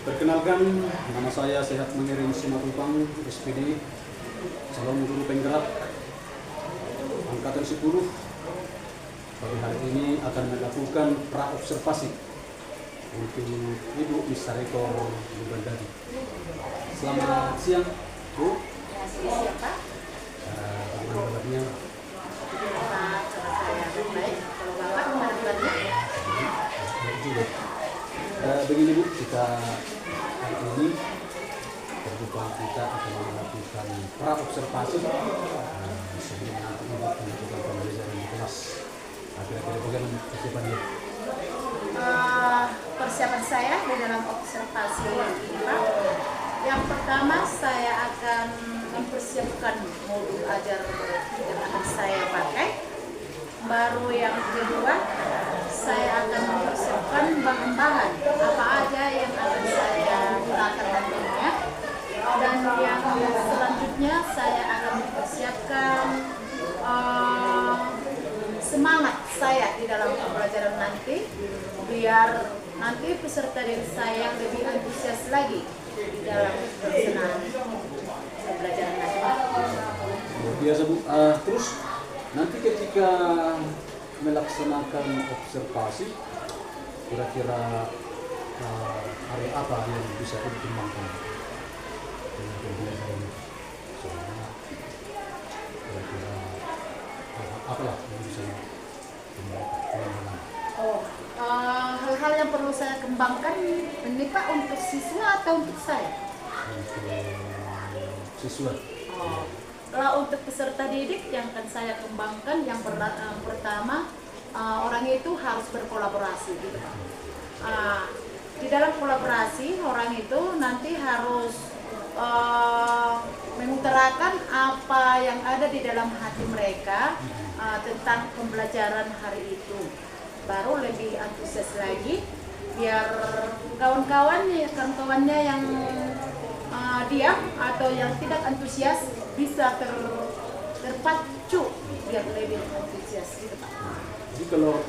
Perkenalkan, nama saya Sehat Mengiring Simatupang, SPD, calon guru penggerak Angkatan 10. Pada hari ini akan melakukan pra-observasi untuk Ibu Misareko Lubandari. Selamat siang, Bu. Siap, Pak. Bagaimana kabarnya? Pak, cara saya baik. Kalau Bapak gimana kabarnya? Baik juga. Begini Bu, kita hari ini perjumpaan kita akan melakukan pra-observasi sebelum nanti melakukan pembelajaran di kelas. Kira-kira bagaimana persiapannya? Persiapan saya di dalam observasi ini, Pak. Yang pertama saya akan mempersiapkan modul ajar yang akan saya pakai. Baru yang kedua saya akan mempersiapkan bahan-bahan apa aja yang akan saya gunakan nantinya. Dan yang selanjutnya saya akan mempersiapkan semangat saya di dalam pembelajaran nanti, biar nanti peserta didik saya lebih antusias lagi di dalam pelaksanaan pembelajaran nanti. Luar biasa Bu. Terus nanti ketika melaksanakan observasi, kira-kira area apa yang bisa dikembangkan dengan pembelajaran ini? Soalnya kira-kira apalah yang bisa dikembangkan? Hal-hal yang perlu saya kembangkan ini Pak untuk siswa atau untuk saya? Untuk siswa. Kalau untuk peserta didik yang akan saya kembangkan, yang pertama orang itu harus berkolaborasi gitu Pak. Di dalam kolaborasi orang itu nanti harus mengutarakan apa yang ada di dalam hati mereka tentang pembelajaran hari itu. Baru lebih antusias lagi, biar kawan-kawannya yang diam atau yang tidak antusias bisa terpacu biar lebih antusias gitu Pak. Jadi kalau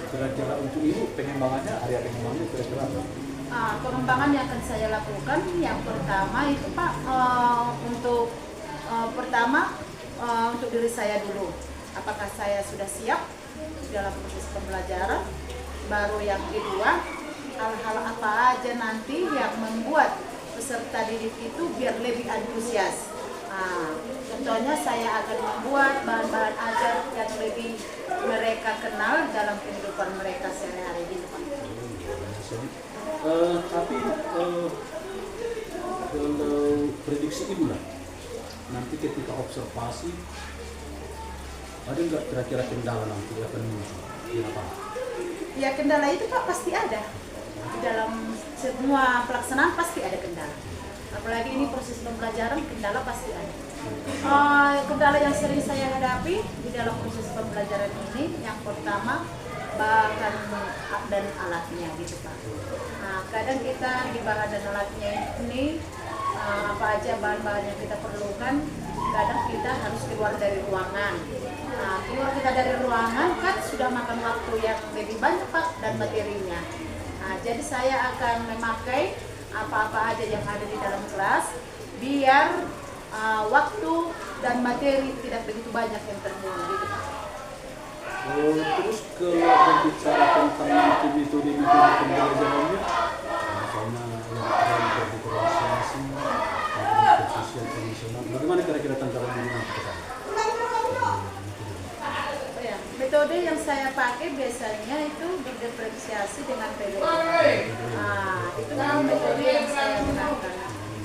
kira-kira untuk ibu pengembangannya, area pengembangannya kira-kira apa? Pengembangan yang akan saya lakukan yang pertama itu Pak, untuk untuk diri saya dulu, apakah saya sudah siap dalam proses pembelajaran. Baru yang kedua, hal-hal apa aja nanti yang membuat peserta didik itu biar lebih antusias. Contohnya saya akan membuat bahan-bahan ajar yang lebih mereka kenal dalam kehidupan mereka sehari-hari di depan. Tapi kalau prediksi ibu lah, nanti ketika observasi ada nggak kira-kira kendala nanti akan muncul di lapangan? Ya kendala itu Pak pasti ada. Di dalam semua pelaksanaan pasti ada kendala. Apalagi ini proses pembelajaran, kendala pasti ada. Kendala yang sering saya hadapi di dalam proses pembelajaran ini, yang pertama bahan dan alatnya gitu Pak. Kadang kita di bahan dan alatnya ini apa aja bahan-bahan yang kita perlukan, kadang kita harus keluar dari ruangan. Keluar kita dari ruangan kan sudah makan waktu yang lebih banyak Pak dan materinya. Jadi saya akan memakai apa-apa aja yang ada di dalam kelas biar waktu dan materi tidak begitu banyak yang terbuang gitu Pak. Terus kalau berbicara tentang metode pembelajarannya, misalnya yang terdifferensiasi, sosial tradisional, bagaimana kira-kira tantangan ini nanti ke sana? Metode yang saya pakai biasanya itu berdiferensiasi dengan PBI. Itu memang metode yang saya gunakan.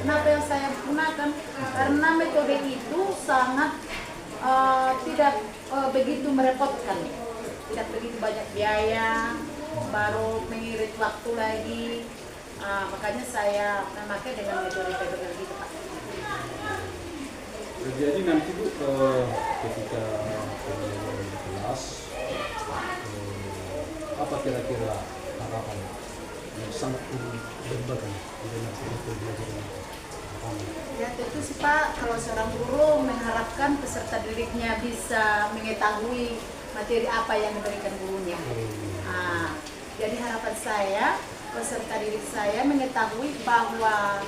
Kenapa yang saya gunakan? Karena metode itu sangat tidak begitu merepotkan, tidak begitu banyak biaya, baru mengirit waktu lagi. Makanya saya memakai dengan metode PBL gitu Pak. Jadi nanti Bu ketika pembelajaran di kelas apa kira-kira harapan yang sangat berbagi dengan pembelajaran itu? Ya tentu sih Pak, kalau seorang guru mengharapkan peserta didiknya bisa mengetahui materi apa yang diberikan gurunya. Jadi harapan saya peserta didik saya mengetahui bahwa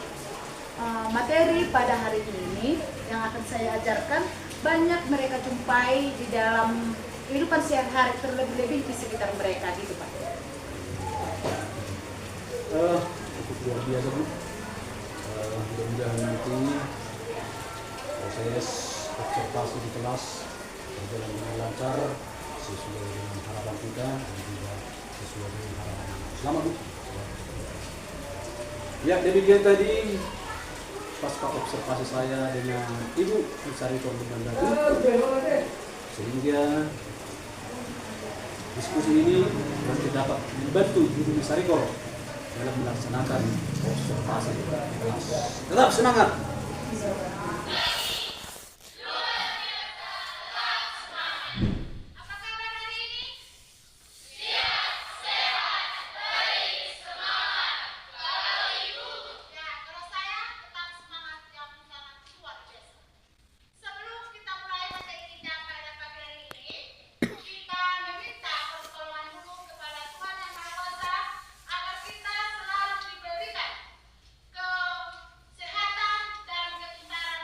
materi pada hari ini yang akan saya ajarkan banyak mereka jumpai di dalam kehidupan sehari-hari, terlebih-lebih di sekitar mereka gitu Pak. Cukup luar biasa Bu. Mudah-mudahan nanti proses observasi di kelas berjalan dengan lancar sesuai dengan harapan kita dan juga sesuai dengan harapan kita. Selamat Bu. Ya, demikian tadi pasca observasi saya dengan Ibu Sari Bandatu, sehingga diskusi ini nanti dapat membantu Ibu Sarikor dalam melaksanakan observasi kelas. Tetap semangat! Kesehatan dan ketentraman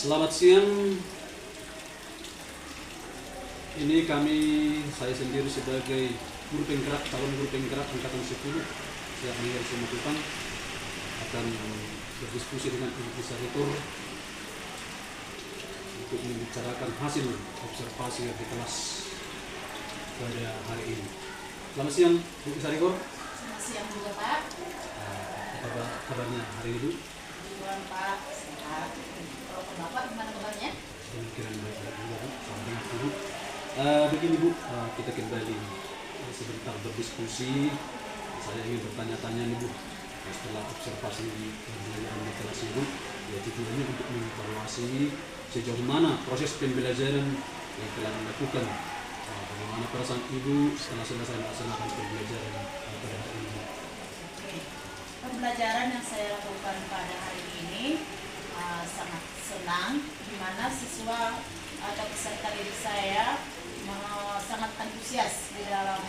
Selamat siang. Ini saya sendiri sebagai guru penggerak, calon guru penggerak angkatan 10 siap menjadi Simatupang akan berdiskusi dengan Ibu Bisa Rektor untuk membicarakan hasil observasi di kelas pada hari ini. Selamat siang Bu Bisa Rektor. Selamat siang juga Pak. Apa kabarnya hari ini? Alhamdulillah Pak, sehat. Kalau Bapak gimana kabarnya? Kira-kira baik juga Bu. Selamat Bu. Begini Bu, kita kembali sebentar berdiskusi. Saya ingin bertanya-tanya nih Bu, setelah observasi pembelajaran di kelas ini, ya tujuannya untuk mengevaluasi sejauh mana proses pembelajaran yang telah dilakukan. Bagaimana perasaan Ibu setelah selesai melaksanakan pembelajaran pada hari ini? Oke. Pembelajaran yang saya lakukan pada hari ini sangat senang, di mana siswa atau peserta didik saya sangat antusias di dalam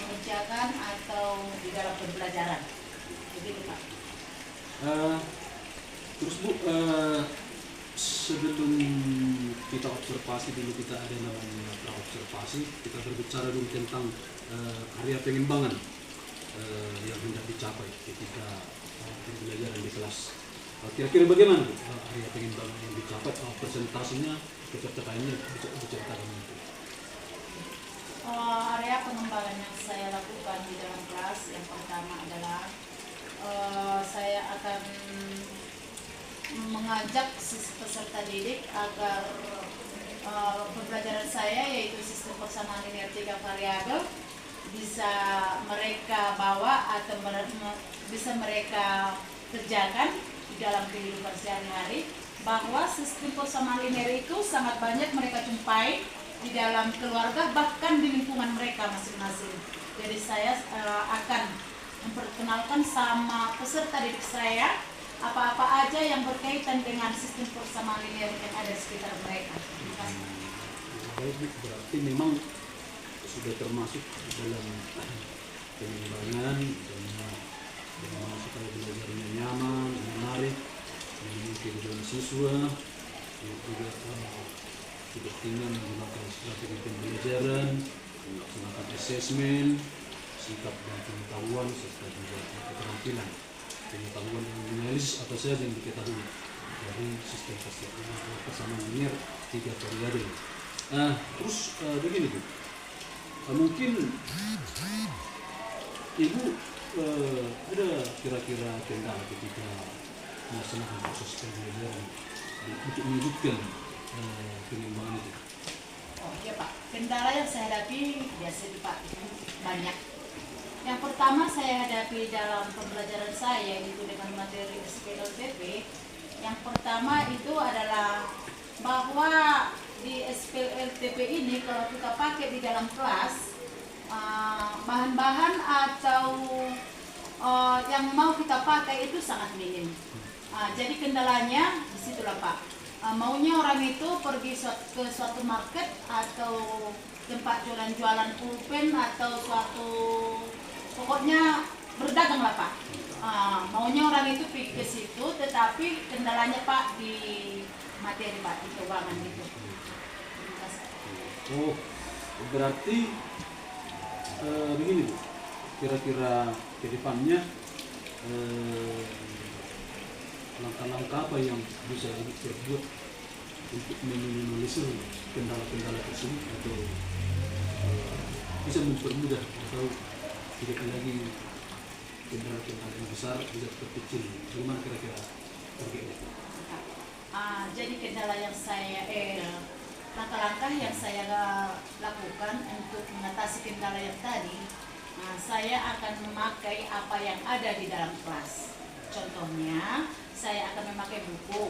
mengerjakan atau di dalam pembelajaran. Begitu Pak. Terus Bu, sebelum kita observasi dulu, kita ada namanya pra-observasi, kita berbicara dulu tentang area pengembangan yang hendak dicapai ketika pembelajaran di kelas. Kira-kira bagaimana Bu area pengembangan yang dicapai, persentasenya, ketercapaiannya, diceritakan itu? Area pengembangan yang saya lakukan di dalam kelas, yang pertama adalah saya akan mengajak peserta didik agar pembelajaran saya, yaitu sistem persamaan linear 3 variabel, bisa mereka bawa atau bisa mereka kerjakan di dalam kehidupan sehari-hari, bahwa sistem persamaan linear itu sangat banyak mereka jumpai di dalam keluarga, bahkan di lingkungan mereka masing-masing. Jadi saya akan memperkenalkan sama peserta didik saya apa-apa aja yang berkaitan dengan sistem persamaan linear yang ada di sekitar mereka. Baik, berarti memang sudah termasuk dalam pengembangan dan supaya belajarnya nyaman, menarik, mungkin dalam siswa juga tidak tinggal menggunakan strategi pembelajaran, melaksanakan asesmen, sikap dan pengetahuan, serta juga keterampilan pengetahuan yang menganalisis apa saja yang diketahui dari sistem persamaan linear 3 variabel. Terus begini Bu, mungkin Ibu ada kira-kira kendala ketika melaksanakan proses pembelajaran untuk mewujudkan pengembangan itu? Oh iya Pak, kendala yang saya hadapi biasa Pak banyak. Yang pertama saya hadapi dalam pembelajaran saya, yaitu dengan materi SPLTP. Yang pertama itu adalah bahwa di SPLTP ini kalau kita pakai di dalam kelas, bahan-bahan atau yang mau kita pakai itu sangat minim. Jadi kendalanya disitulah Pak. Maunya orang itu pergi ke suatu market atau tempat jualan-jualan pulpen atau suatu, pokoknya berdagang lah Pak. Maunya orang itu pergi ke situ, tetapi kendalanya Pak di materi Pak, di keuangan gitu. Oh, berarti begini Bu, kira-kira ke depannya langkah-langkah apa yang bisa diperbuat untuk meminimalisir kendala-kendala tersebut, atau bisa mempermudah atau tidak lagi kendala-kendala yang besar bisa terkecil? Bagaimana kira-kira targetnya? Jadi kendala yang langkah-langkah yang saya lakukan untuk mengatasi kendala yang tadi, saya akan memakai apa yang ada di dalam kelas. Contohnya, saya akan memakai buku,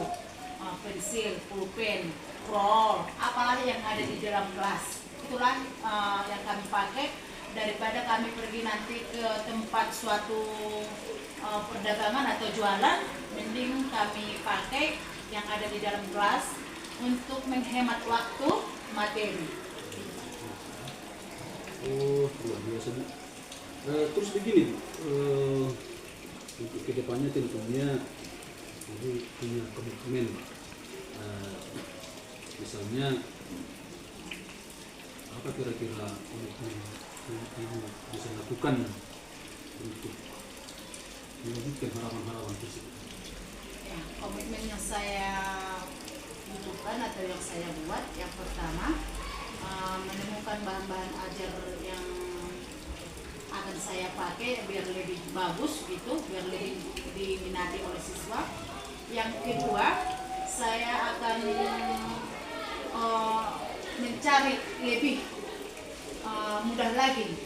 pensil, pulpen, roll, apalah yang ada di dalam kelas. Itulah yang kami pakai, daripada kami pergi nanti ke tempat suatu perdagangan atau jualan, mending kami pakai yang ada di dalam kelas untuk menghemat waktu materi. Oh, luar biasa Bu. Terus begini Bu, untuk kedepannya tentunya Ibu punya komitmen misalnya apa kira-kira komitmen yang ibu bisa lakukan untuk mewujudkan harapan-harapan tersebut? Ya, komitmen yang saya butuhkan atau yang saya buat, yang pertama menemukan bahan-bahan ajar yang akan saya pakai biar lebih bagus gitu, biar lebih diminati oleh siswa. Yang kedua, saya akan mencari lebih mudah lagi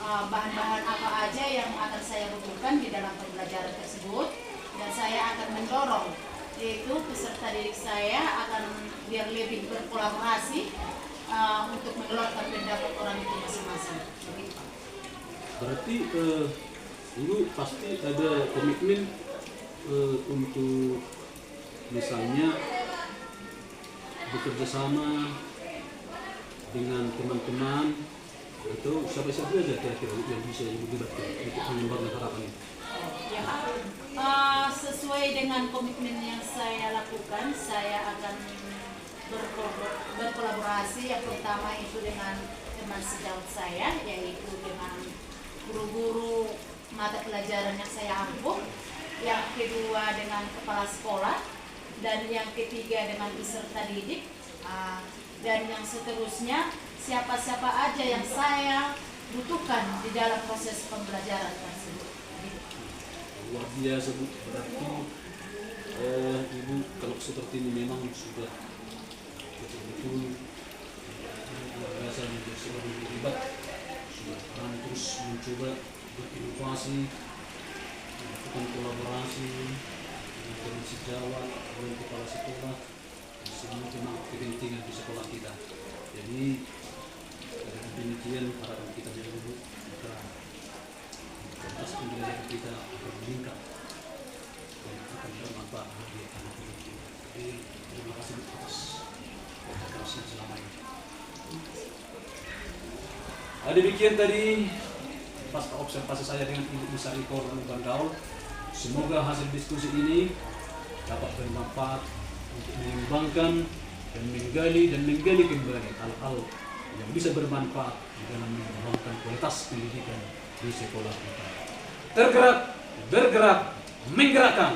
bahan-bahan apa aja yang akan saya butuhkan di dalam pembelajaran tersebut, dan saya akan mendorong yaitu peserta didik saya akan biar lebih berkolaborasi untuk mengeluarkan pendapat orang itu masing-masing. Begitu. Berarti ibu pasti ada komitmen untuk misalnya bekerja sama dengan teman-teman atau siapa-siapa saja kira-kira yang bisa ibu libatkan untuk mengembangkan harapan itu. Ya Pak, sesuai dengan komitmen yang saya lakukan, saya akan berkolaborasi. Yang pertama itu dengan teman sejawat saya, yaitu dengan guru-guru mata pelajaran yang saya ampuh. Yang kedua dengan kepala sekolah, dan yang ketiga dengan peserta didik, dan yang seterusnya siapa-siapa aja yang saya butuhkan di dalam proses pembelajaran tersebut. Luar biasa Bu, berarti ibu kalau seperti ini memang sudah betul-betul luar biasa menjadi seorang yang terlibat, sudah terus mencoba berinovasi, melakukan kolaborasi dengan teman sejawat, dengan kepala sekolah, semua memang kepentingan di sekolah kita. Jadi dengan demikian harapan kita dari ibu, maka kualitas pembelajaran kita akan meningkat dan akan bermanfaat bagi anak-anak kita. Jadi terima kasih atas kooperasi selama ini. Demikian tadi pasca observasi saya dengan Ibu Sariko Bandaul. Semoga hasil diskusi ini dapat bermanfaat untuk mengembangkan dan menggali kembali hal-hal yang bisa bermanfaat dalam mengembangkan kualitas pendidikan di sekolah kita. Tergerak, bergerak, menggerakkan.